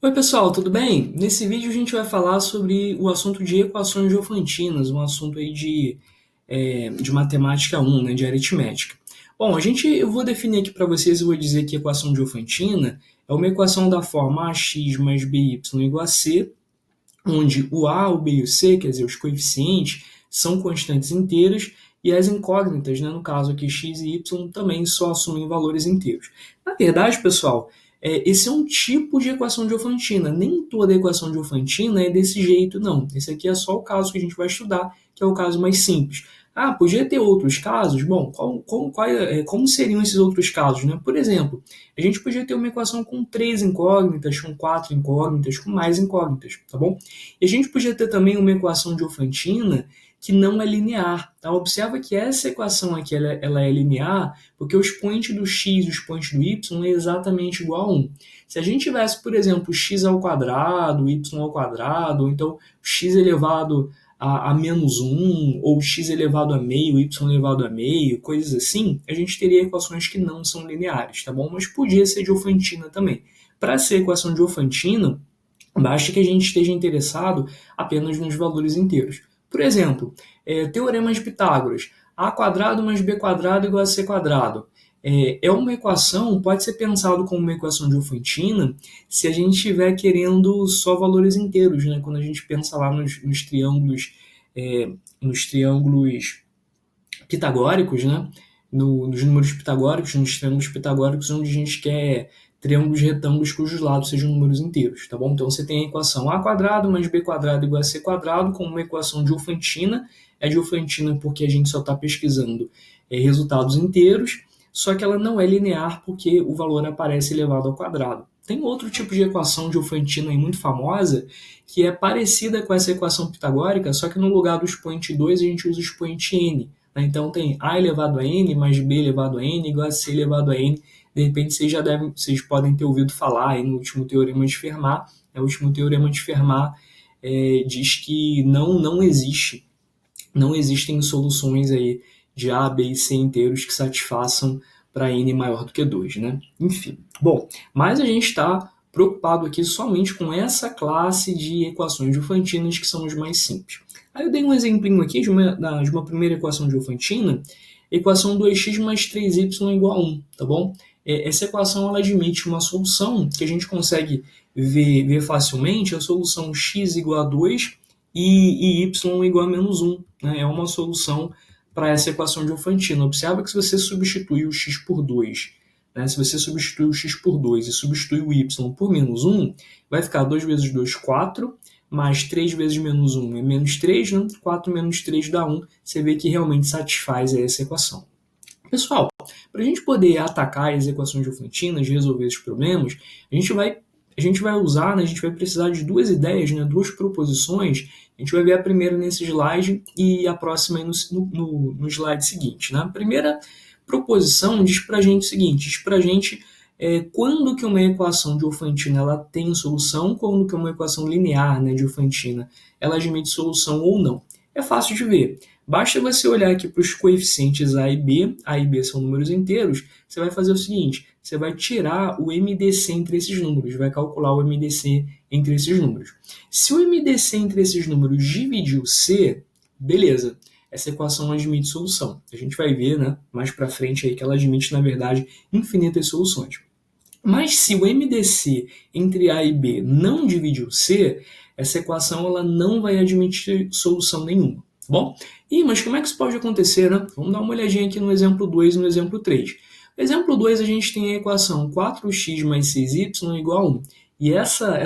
Oi pessoal, tudo bem? Nesse vídeo a gente vai falar sobre o assunto de equações diofantinas, um assunto aí de matemática 1, né, de aritmética. Bom, eu vou definir aqui para vocês, eu vou dizer que a equação diofantina é uma equação da forma ax mais by igual a c, onde o a, o b e o c, quer dizer, os coeficientes, são constantes inteiras e as incógnitas, né, no caso aqui x e y, também só assumem valores inteiros. Na verdade, pessoal, esse é um tipo de equação diofantina. Nem toda equação diofantina é desse jeito, não. Esse aqui é só o caso que a gente vai estudar, que é o caso mais simples. Ah, podia ter outros casos? Bom, como seriam esses outros casos, né? Por exemplo, a gente podia ter uma equação com três incógnitas, com quatro incógnitas, com mais incógnitas, tá bom? E a gente podia ter também uma equação diofantina que não é linear. Tá? Observa que essa equação aqui ela é linear porque o expoente do x e o expoente do y é exatamente igual a 1. Se a gente tivesse, por exemplo, x ao quadrado, y ao quadrado, ou então x elevado a menos 1, ou x elevado a meio, y elevado a meio, coisas assim, a gente teria equações que não são lineares, tá bom? Mas podia ser diofantina também. Para ser equação diofantina, basta que a gente esteja interessado apenas nos valores inteiros. Por exemplo, teorema de Pitágoras. A quadrado mais b quadrado igual a c quadrado. É uma equação, pode ser pensado como uma equação diofantina se a gente estiver querendo só valores inteiros, né? Quando a gente pensa lá nos triângulos pitagóricos, né? Nos números pitagóricos, nos triângulos pitagóricos, onde a gente quer triângulos retângulos cujos lados sejam números inteiros, tá bom? Então você tem a equação a quadrado mais b quadrado igual a c quadrado como uma equação diofantina. É diofantina porque a gente só está pesquisando resultados inteiros, só que ela não é linear porque o valor aparece elevado ao quadrado. Tem outro tipo de equação diofantina aí muito famosa que é parecida com essa equação pitagórica, só que no lugar do expoente 2 a gente usa o expoente n. Então tem a elevado a n mais b elevado a n igual a c elevado a n. De repente vocês podem ter ouvido falar aí no último teorema de Fermat. O último teorema de Fermat diz que não existem soluções aí de A, B e C inteiros que satisfaçam para n maior do que 2, né? Enfim, bom, mas a gente está preocupado aqui somente com essa classe de equações diofantinas que são as mais simples. Aí eu dei um exemplinho aqui de uma primeira equação diofantina, equação 2x mais 3y igual a 1, tá bom? Essa equação ela admite uma solução que a gente consegue ver facilmente, a solução x igual a 2 e y igual a menos 1. Né? É uma solução para essa equação diofantina. Observa que se você substitui o x por 2, né? Se você substitui o x por 2 e substitui o y por menos 1, vai ficar 2 vezes 2, 4, mais 3 vezes menos 1 é menos 3, né? 4 menos 3 dá 1. Você vê que realmente satisfaz essa equação. Pessoal, para a gente poder atacar as equações diofantinas, resolver esses problemas, a gente vai usar, né, a gente vai precisar de duas ideias, né, duas proposições. A gente vai ver a primeira nesse slide e a próxima aí no slide seguinte. Né? A primeira proposição diz para a gente o seguinte, diz para a gente quando que uma equação diofantina ela tem solução, quando que uma equação linear, né, diofantina ela admite solução ou não. É fácil de ver. Basta você olhar aqui para os coeficientes A e B são números inteiros, você vai fazer o seguinte, você vai tirar o MDC entre esses números, vai calcular o MDC entre esses números. Se o MDC entre esses números dividir o C, beleza, essa equação admite solução. A gente vai ver, né, mais para frente aí que ela admite, na verdade, infinitas soluções. Mas se o MDC entre A e B não dividir o C, essa equação ela não vai admitir solução nenhuma. Bom, mas como é que isso pode acontecer, né? Vamos dar uma olhadinha aqui no exemplo 2 e no exemplo 3. No exemplo 2 a gente tem a equação 4x mais 6y igual a 1. E essa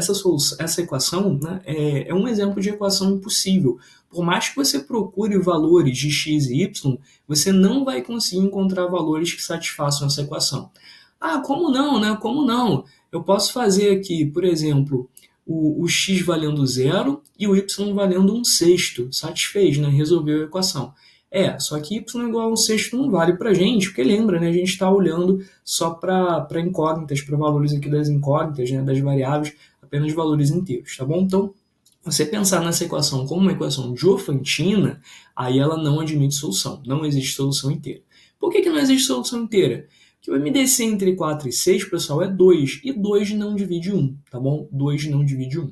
equação, né, é um exemplo de equação impossível. Por mais que você procure valores de x e y, você não vai conseguir encontrar valores que satisfaçam essa equação. Ah, como não, né? Como não? Eu posso fazer aqui, por exemplo, o x valendo zero e o y valendo um sexto. Satisfez, né? Resolveu a equação. Só que y igual a um sexto não vale para a gente, porque lembra, né? A gente está olhando só para incógnitas, para valores aqui das incógnitas, né? Das variáveis, apenas valores inteiros, tá bom? Então, você pensar nessa equação como uma equação diofantina, aí ela não admite solução, não existe solução inteira. Por que não existe solução inteira? Que o MDC entre 4 e 6, pessoal, é 2, e 2 não divide 1, tá bom? 2 não divide 1.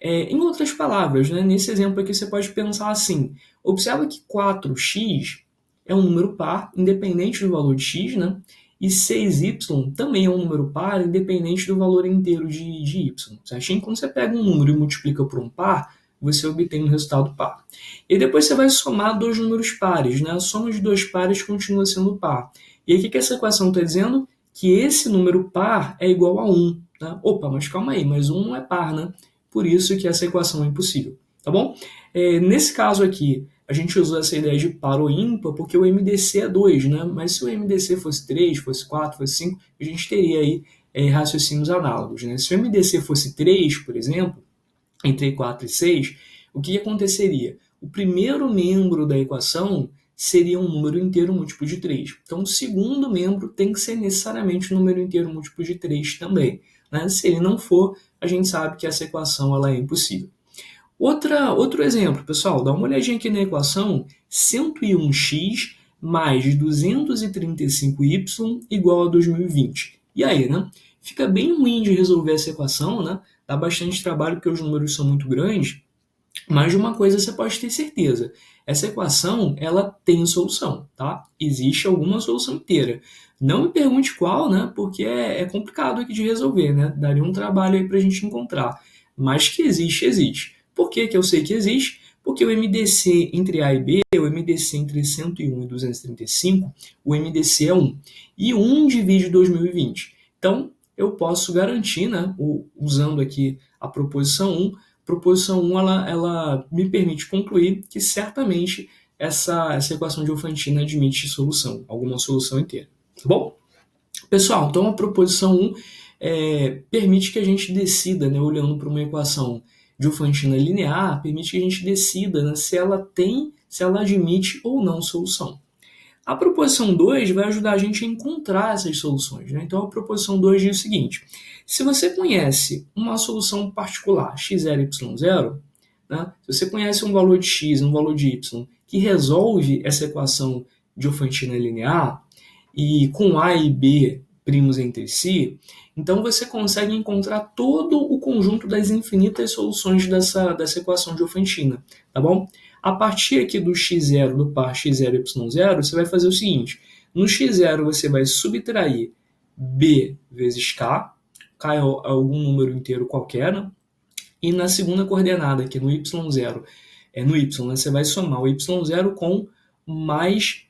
Em outras palavras, né, nesse exemplo aqui você pode pensar assim, observa que 4x é um número par, independente do valor de x, né? E 6y também é um número par, independente do valor inteiro de y. Certinho? Quando você pega um número e multiplica por um par, você obtém um resultado par. E depois você vai somar dois números pares, né? A soma de dois pares continua sendo par. E aí o que essa equação está dizendo? Que esse número par é igual a 1. Tá? Opa, mas calma aí, mas 1 não é par, né? Por isso que essa equação é impossível. Tá bom? Nesse caso aqui, a gente usou essa ideia de par ou ímpar porque o MDC é 2, né? Mas se o MDC fosse 3, fosse 4, fosse 5, a gente teria aí raciocínios análogos, né? Se o MDC fosse 3, por exemplo, entre 4 e 6, o que aconteceria? O primeiro membro da equação seria um número inteiro múltiplo de 3. Então, o segundo membro tem que ser necessariamente um número inteiro múltiplo de 3 também. Né? Se ele não for, a gente sabe que essa equação ela é impossível. Outro exemplo, pessoal, dá uma olhadinha aqui na equação 101x mais 235y igual a 2020. E aí, né? Fica bem ruim de resolver essa equação, né? Dá bastante trabalho porque os números são muito grandes, mas de uma coisa você pode ter certeza. Essa equação, ela tem solução, tá? Existe alguma solução inteira. Não me pergunte qual, né? Porque é complicado aqui de resolver, né? Daria um trabalho aí pra gente encontrar. Mas que existe, existe. Por que eu sei que existe? Porque o MDC entre A e B, o MDC entre 101 e 235, o MDC é 1. E 1 divide 2020. Então, eu posso garantir, né, usando aqui a proposição 1, a proposição 1 ela me permite concluir que certamente essa equação de Diofantina admite solução, alguma solução inteira. Tá bom? Pessoal, então a proposição 1 permite que a gente decida, né, olhando para uma equação Diofantina linear, permite que a gente decida, né, se ela admite ou não solução. A proposição 2 vai ajudar a gente a encontrar essas soluções. Né? Então, a proposição 2 diz o seguinte: se você conhece uma solução particular, x0, y0, né? Se você conhece um valor de x, um valor de y, que resolve essa equação Diofantina linear, e com a e b primos entre si, então você consegue encontrar todo o conjunto das infinitas soluções dessa equação Diofantina, tá bom? A partir aqui do x0, do par x0 y0, você vai fazer o seguinte: no x0 você vai subtrair b vezes k é algum número inteiro qualquer, né? E na segunda coordenada, aqui no y0, no y, né, você vai somar o y0 com mais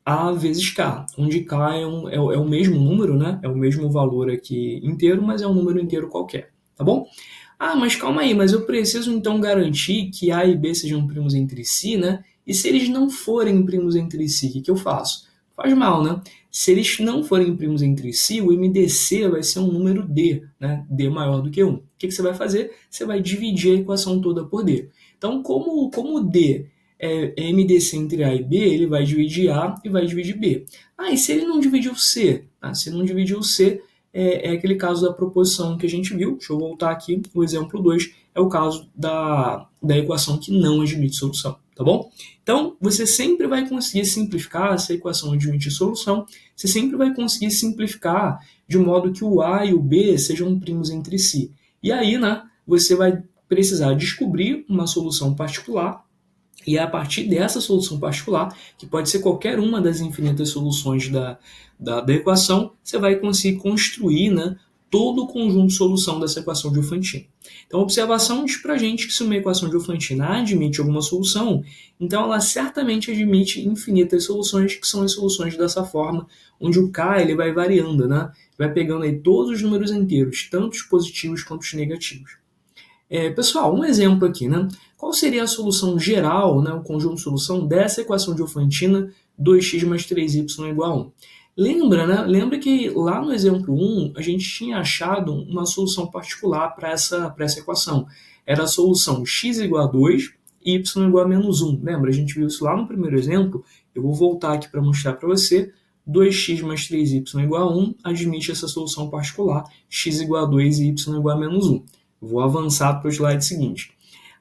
a vezes k, onde k é o mesmo número, né? É o mesmo valor aqui inteiro, mas é um número inteiro qualquer, tá bom? Ah, mas calma aí, mas eu preciso então garantir que A e B sejam primos entre si, né? E se eles não forem primos entre si, o que eu faço? Faz mal, né? Se eles não forem primos entre si, o MDC vai ser um número D, né? D maior do que 1. O que você vai fazer? Você vai dividir a equação toda por D. Então, como D é MDC entre A e B, ele vai dividir A e vai dividir B. Ah, e se ele não dividiu C? Se não dividiu C, é aquele caso da proposição que a gente viu. Deixa eu voltar aqui. O exemplo 2 é o caso da equação que não admite solução, tá bom? Então, você sempre vai conseguir simplificar essa equação admite solução. Você sempre vai conseguir simplificar de modo que o A e o B sejam primos entre si. E aí, né, você vai precisar descobrir uma solução particular. E a partir dessa solução particular, que pode ser qualquer uma das infinitas soluções da equação, você vai conseguir construir, né, todo o conjunto de solução dessa equação Diofantina. Então, a observação diz para a gente que se uma equação Diofantina admite alguma solução, então ela certamente admite infinitas soluções, que são as soluções dessa forma, onde o k ele vai variando, né? Vai pegando aí todos os números inteiros, tanto os positivos quanto os negativos. Pessoal, um exemplo aqui, né? Qual seria a solução geral, né, o conjunto de solução dessa equação Diofantina 2x mais 3y igual a 1? Lembra que lá no exemplo 1 a gente tinha achado uma solução particular para essa equação. Era a solução x igual a 2 e y igual a menos 1. Lembra? A gente viu isso lá no primeiro exemplo. Eu vou voltar aqui para mostrar para você. 2x mais 3y igual a 1 admite essa solução particular, x igual a 2 e y igual a menos 1. Vou avançar para o slide seguinte.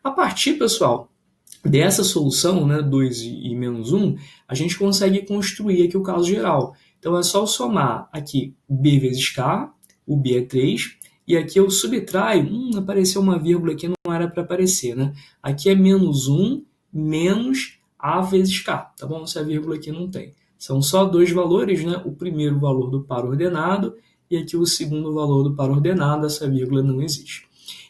A partir, pessoal, dessa solução, né, 2 e menos 1, a gente consegue construir aqui o caso geral. Então é só eu somar aqui b vezes k, o b é 3, e aqui eu subtraio, apareceu uma vírgula aqui, não era para aparecer, né? Aqui é menos 1 menos a vezes k, tá bom? Essa vírgula aqui não tem. São só dois valores, né? O primeiro valor do par ordenado e aqui o segundo valor do par ordenado, essa vírgula não existe.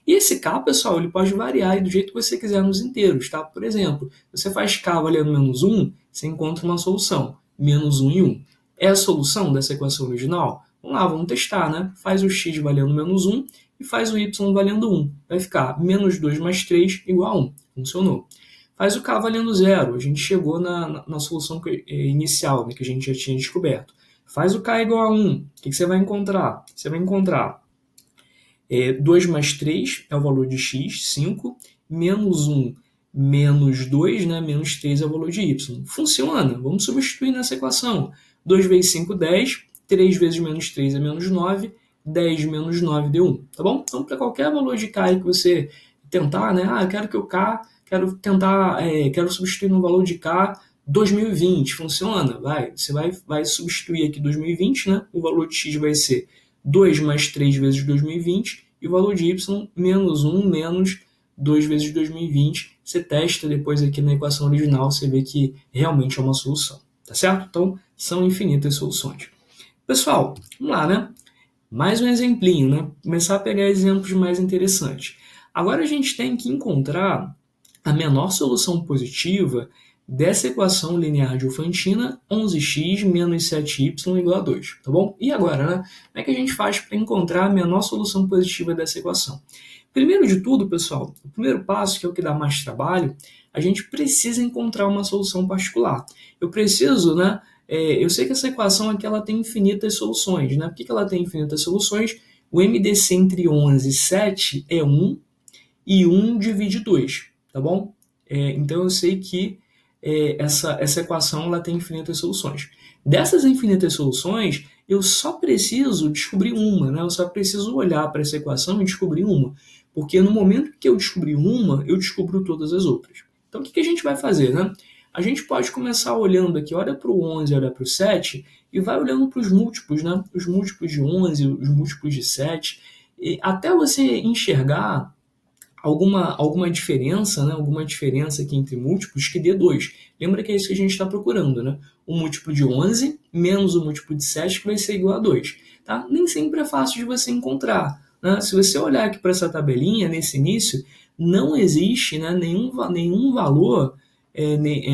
E esse k, pessoal, ele pode variar do jeito que você quiser nos inteiros, tá? Por exemplo, você faz k valendo menos 1, você encontra uma solução, menos 1 e 1. É a solução dessa equação original? Vamos lá, vamos testar, né? Faz o x valendo menos 1 e faz o y valendo 1. Vai ficar menos 2 mais 3 igual a 1. Funcionou. Faz o k valendo 0. A gente chegou na solução inicial, né, que a gente já tinha descoberto. Faz o k igual a 1. O que você vai encontrar? Você vai encontrar 2 mais 3 é o valor de x, 5, menos 1 menos 2, né, menos 3 é o valor de y. Funciona, vamos substituir nessa equação. 2 vezes 5, 10, 3 vezes menos 3 é menos 9, 10 menos 9 deu 1, tá bom? Então, para qualquer valor de k que você tentar, né, eu quero que o k, quero substituir no valor de k 2020, funciona? Você vai substituir aqui 2020, né, o valor de x vai ser 2 mais 3 vezes 2020 e o valor de y menos 1 menos 2 vezes 2020. Você testa depois aqui na equação original, você vê que realmente é uma solução, tá certo? Então, são infinitas soluções. Pessoal, vamos lá, né? Mais um exemplinho, né? Começar a pegar exemplos mais interessantes. Agora a gente tem que encontrar a menor solução positiva dessa equação linear de Diofantina, 11x menos 7y igual a 2, tá bom? E agora, né? Como é que a gente faz para encontrar a menor solução positiva dessa equação? Primeiro de tudo, pessoal, o primeiro passo, que é o que dá mais trabalho, a gente precisa encontrar uma solução particular. Eu preciso, né? Eu sei que essa equação aqui ela tem infinitas soluções, né? Por que ela tem infinitas soluções? O MDC entre 11 e 7 é 1 e 1 divide 2, tá bom? Então eu sei que essa equação ela tem infinitas soluções. Dessas infinitas soluções, eu só preciso descobrir uma, né? Eu só preciso olhar para essa equação e descobrir uma. Porque no momento que eu descobrir uma, eu descubro todas as outras. Então o que a gente vai fazer, né? A gente pode começar olhando aqui, olha para o 11, olha para o 7, e vai olhando para os múltiplos, né? Os múltiplos de 11, os múltiplos de 7, e até você enxergar alguma diferença, né? Alguma diferença aqui entre múltiplos que dê 2. Lembra que é isso que a gente está procurando, né? O múltiplo de 11 menos o múltiplo de 7 que vai ser igual a 2. Tá? Nem sempre é fácil de você encontrar. Né? Se você olhar aqui para essa tabelinha, nesse início, não existe, né, nenhum valor,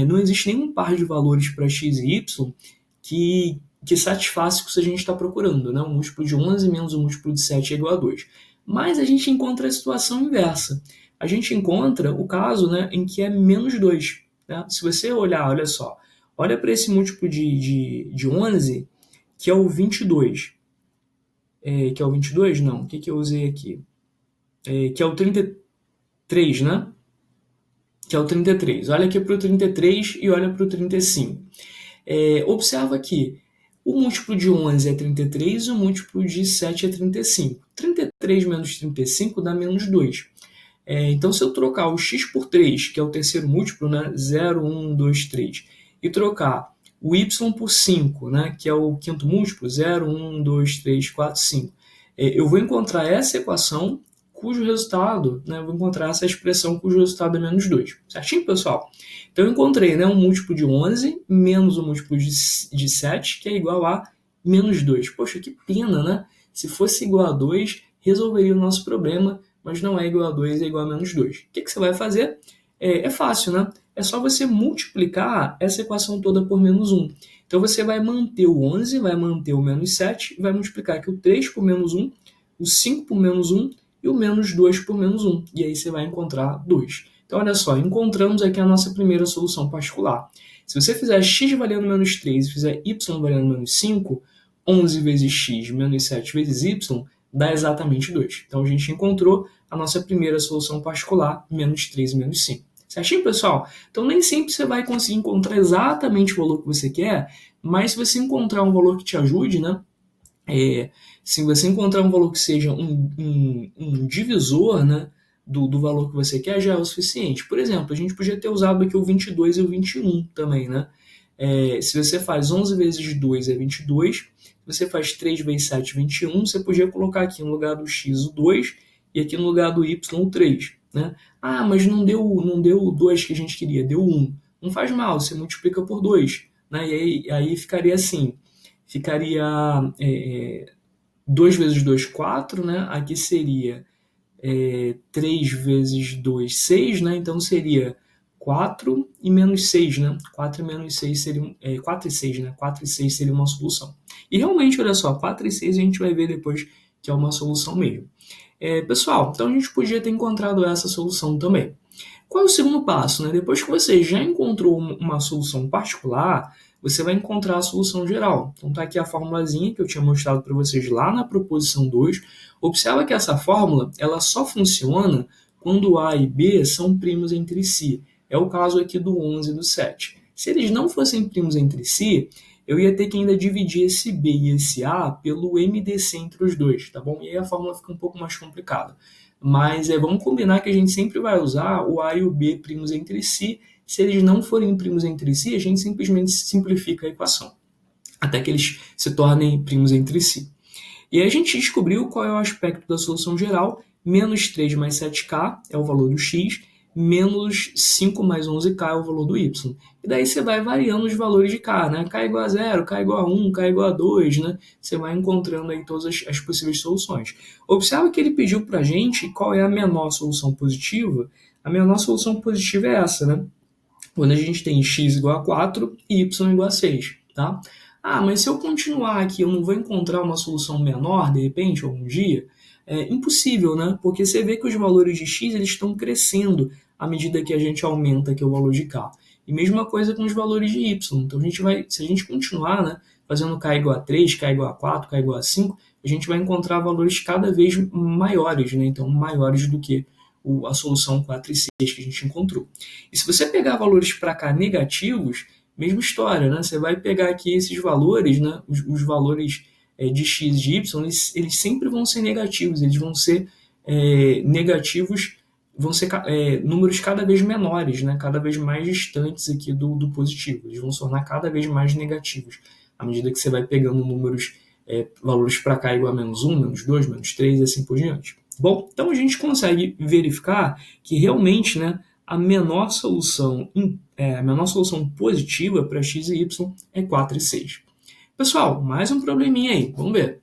não existe nenhum par de valores para x e y que satisfaça o que a gente está procurando. Né? O múltiplo de 11 menos o múltiplo de 7 é igual a 2. Mas a gente encontra a situação inversa. A gente encontra o caso, né, em que é menos 2. Né? Se você olhar, olha só, olha para esse múltiplo de 11, que é o 22. Que é o 22? Não, o que eu usei aqui? Que é o 33, né? Que é o 33. Olha aqui para o 33 e olha para o 35. Observa aqui, o múltiplo de 11 é 33 e o múltiplo de 7 é 35. 33 menos 35 dá menos 2. Então, se eu trocar o x por 3, que é o terceiro múltiplo, né? 0, 1, 2, 3, e trocar o y por 5, né? Que é o quinto múltiplo, 0, 1, 2, 3, 4, 5, eu vou encontrar essa equação cujo resultado, né? Eu vou encontrar essa expressão cujo resultado é menos 2. Certinho, pessoal? Então, eu encontrei, né, um múltiplo de 11 menos o múltiplo de 7, que é igual a menos 2. Poxa, que pena, né? Se fosse igual a 2, resolveria o nosso problema, mas não é igual a 2, é igual a menos 2. O que você vai fazer? É fácil, né? É só você multiplicar essa equação toda por menos 1. Então, você vai manter o 11, vai manter o menos 7, vai multiplicar aqui o 3 por menos 1, o 5 por menos 1 e o menos 2 por menos 1. E aí você vai encontrar 2. Então, olha só, encontramos aqui a nossa primeira solução particular. Se você fizer x valendo menos 3 e fizer y valendo menos 5, 11 vezes x menos 7 vezes y dá exatamente 2. Então, a gente encontrou a nossa primeira solução particular, menos 3 e menos 5. Certinho, pessoal? Então, nem sempre você vai conseguir encontrar exatamente o valor que você quer, mas se você encontrar um valor que te ajude, né? Se você encontrar um valor que seja um divisor, né, do valor que você quer, já é o suficiente. Por exemplo, a gente podia ter usado aqui o 22 e o 21 também, né? se você faz 11 vezes 2 é 22, se você faz 3 vezes 7 é 21, você podia colocar aqui no lugar do x o 2 e aqui no lugar do y o 3. Né? Ah, mas não deu o 2 que a gente queria, deu 1. Não faz mal, você multiplica por 2. Né? E aí ficaria assim, ficaria 2 vezes 2, 4, né? Aqui seria 3 vezes 2, 6, né? Então seria 4 e menos 6, né? 4 e menos 6 seriam 4 e 6, né? 4 e 6 seria uma solução. E realmente, olha só, 4 e 6 a gente vai ver depois que é uma solução mesmo. Pessoal, então a gente podia ter encontrado essa solução também. Qual é o segundo passo? Né? Depois que você já encontrou uma solução particular, você vai encontrar a solução geral. Então está aqui a formulazinha que eu tinha mostrado para vocês lá na proposição 2. Observa que essa fórmula ela só funciona quando A e B são primos entre si. É o caso aqui do 11 e do 7. Se eles não fossem primos entre si, eu ia ter que ainda dividir esse B e esse A pelo MDC entre os dois, tá bom? E aí a fórmula fica um pouco mais complicada. Mas vamos combinar que a gente sempre vai usar o A e o B primos entre si. Se eles não forem primos entre si, a gente simplesmente simplifica a equação, até que eles se tornem primos entre si. E aí a gente descobriu qual é o aspecto da solução geral. Menos 3 mais 7k é o valor do x, menos 5 mais 11k é o valor do y. E daí você vai variando os valores de k, né? K igual a 0, k igual a 1, k igual a 2, né? Você vai encontrando aí todas as possíveis soluções. Observa que ele pediu para a gente qual é a menor solução positiva. A menor solução positiva é essa, né? Quando a gente tem x igual a 4 e y igual a 6, tá? Ah, mas se eu continuar aqui, eu não vou encontrar uma solução menor, de repente, algum dia? É impossível, né? Porque você vê que os valores de x eles estão crescendo à medida que a gente aumenta aqui o valor de k. E mesma coisa com os valores de y. Então, se a gente continuar, né, fazendo k igual a 3, k igual a 4, k igual a 5, a gente vai encontrar valores cada vez maiores, né? Então, maiores do que a solução 4 e 6 que a gente encontrou. E se você pegar valores para cá negativos, mesma história, né? Você vai pegar aqui esses valores, né? Os valores de x e de y, eles sempre vão ser negativos, eles vão ser negativos, vão ser números cada vez menores, né? Cada vez mais distantes aqui do positivo. Eles vão se tornar cada vez mais negativos, à medida que você vai pegando números, valores para cá igual a menos 1, menos 2, menos 3 e assim por diante. Bom, então a gente consegue verificar que realmente, né, a menor solução positiva para x e y é 4 e 6. Pessoal, mais um probleminha aí, vamos ver.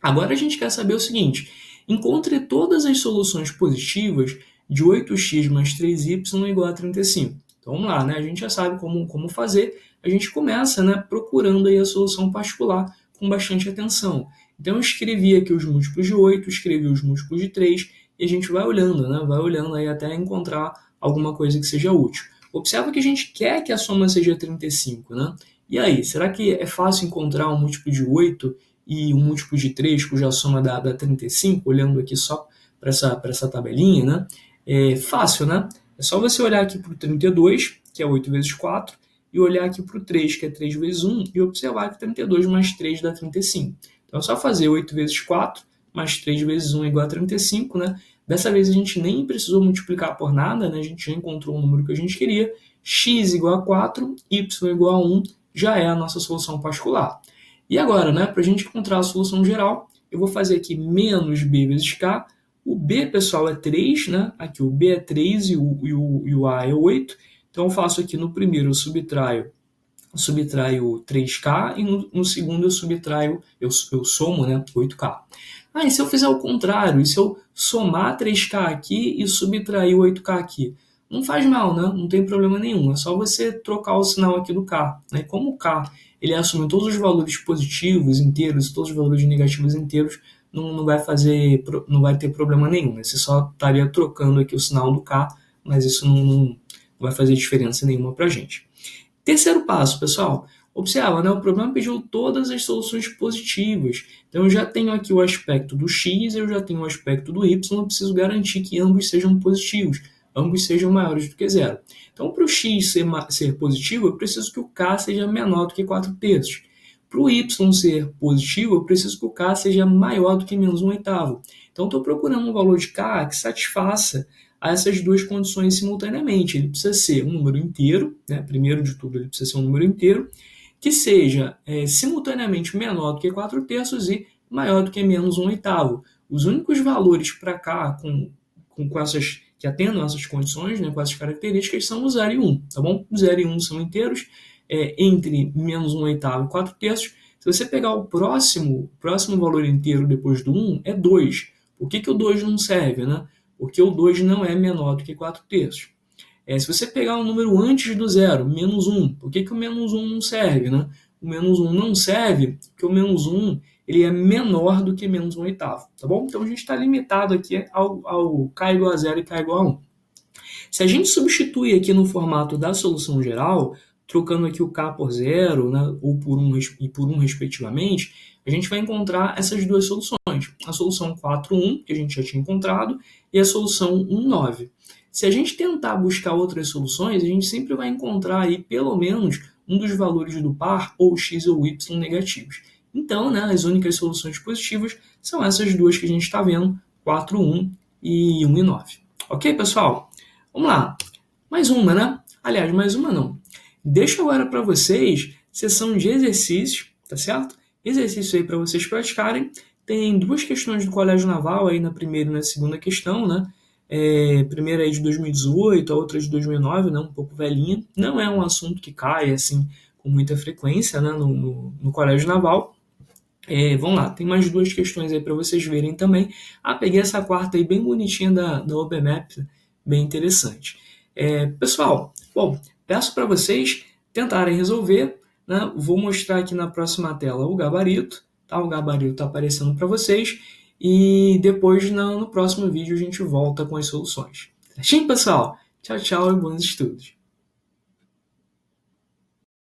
Agora a gente quer saber o seguinte: encontre todas as soluções positivas de 8x mais 3y igual a 35. Então vamos lá, né? A gente já sabe como fazer. A gente começa, né, procurando aí a solução particular com bastante atenção. Então eu escrevi aqui os múltiplos de 8, escrevi os múltiplos de 3 e a gente vai olhando, né? Vai olhando aí até encontrar alguma coisa que seja útil. Observa que a gente quer que a soma seja 35, né? E aí, será que é fácil encontrar um múltiplo de 8 e um múltiplo de 3 cuja soma dá 35, olhando aqui só para essa tabelinha, né? É fácil, né? É só você olhar aqui para o 32, que é 8 vezes 4, e olhar aqui para o 3, que é 3 vezes 1, e observar que 32 mais 3 dá 35. Então é só fazer 8 vezes 4 mais 3 vezes 1 igual a 35, né? Dessa vez a gente nem precisou multiplicar por nada, né? A gente já encontrou o número que a gente queria. X igual a 4, y igual a 1, já é a nossa solução particular. E agora, né, para a gente encontrar a solução geral, eu vou fazer aqui menos b vezes k. O b, pessoal, é 3, né? Aqui o b é 3 e o a é 8. Então eu faço aqui no primeiro, eu subtraio 3k, e no segundo eu somo, né, 8k. Ah, e se eu fizer o contrário? E se eu somar 3k aqui e subtrair 8k aqui? Não faz mal, né? Não tem problema nenhum. É só você trocar o sinal aqui do k. Né? Como o k ele assume todos os valores positivos inteiros, todos os valores negativos inteiros, não vai ter problema nenhum. Né? Você só estaria trocando aqui o sinal do k, mas isso não vai fazer diferença nenhuma para a gente. Terceiro passo, pessoal. Observa, né? O problema pediu todas as soluções positivas. Então, eu já tenho aqui o aspecto do x, eu já tenho o aspecto do y, eu preciso garantir que ambos sejam positivos, ambos sejam maiores do que zero. Então, para o x ser positivo, eu preciso que o k seja menor do que 4/3. Para o y ser positivo, eu preciso que o k seja maior do que menos 1/8. Então, estou procurando um valor de k que satisfaça a essas duas condições simultaneamente. Ele precisa ser um número inteiro, né? Primeiro de tudo, ele precisa ser um número inteiro, que seja simultaneamente menor do que 4 terços e maior do que menos 1 oitavo. Os únicos valores para cá com essas, que atendam a essas condições, né, com essas características, são o 0 e 1, tá bom? O 0 e 1 são inteiros, entre menos 1 oitavo e 4 terços. Se você pegar o próximo valor inteiro depois do 1, é 2. Por que o 2 não serve, né? Porque o 2 não é menor do que 4 terços. Se você pegar um número antes do zero, menos 1, por que o menos 1 não serve, né? O menos 1 não serve porque o menos 1 ele é menor do que menos 1 oitavo, tá bom? Então a gente está limitado aqui ao k igual a 0 e k igual a 1. Se a gente substitui aqui no formato da solução geral, trocando aqui o k por 0, né, ou por 1 e por 1 respectivamente, a gente vai encontrar essas duas soluções. A solução 4,1, que a gente já tinha encontrado, e a solução 1,9. Se a gente tentar buscar outras soluções, a gente sempre vai encontrar aí pelo menos um dos valores do par, ou x ou y negativos. Então, né, as únicas soluções positivas são essas duas que a gente está vendo, 4,1 e 1,9. Ok, pessoal? Vamos lá. Mais uma, né? Aliás, mais uma não. Deixo agora para vocês sessão de exercícios, tá certo? Exercício aí para vocês praticarem. Tem duas questões do Colégio Naval aí na primeira e na segunda questão, né? A primeira é de 2018, a outra é de 2009, né? Um pouco velhinha. Não é um assunto que cai, assim, com muita frequência, né? No Colégio Naval. Vamos lá, tem mais duas questões aí para vocês verem também. Peguei essa quarta aí bem bonitinha da OpenMap, bem interessante. Pessoal, bom, peço para vocês tentarem resolver, né? Vou mostrar aqui na próxima tela o gabarito, tá? O gabarito está aparecendo para vocês e depois no próximo vídeo a gente volta com as soluções. Certinho, pessoal? Tchau, tchau e bons estudos.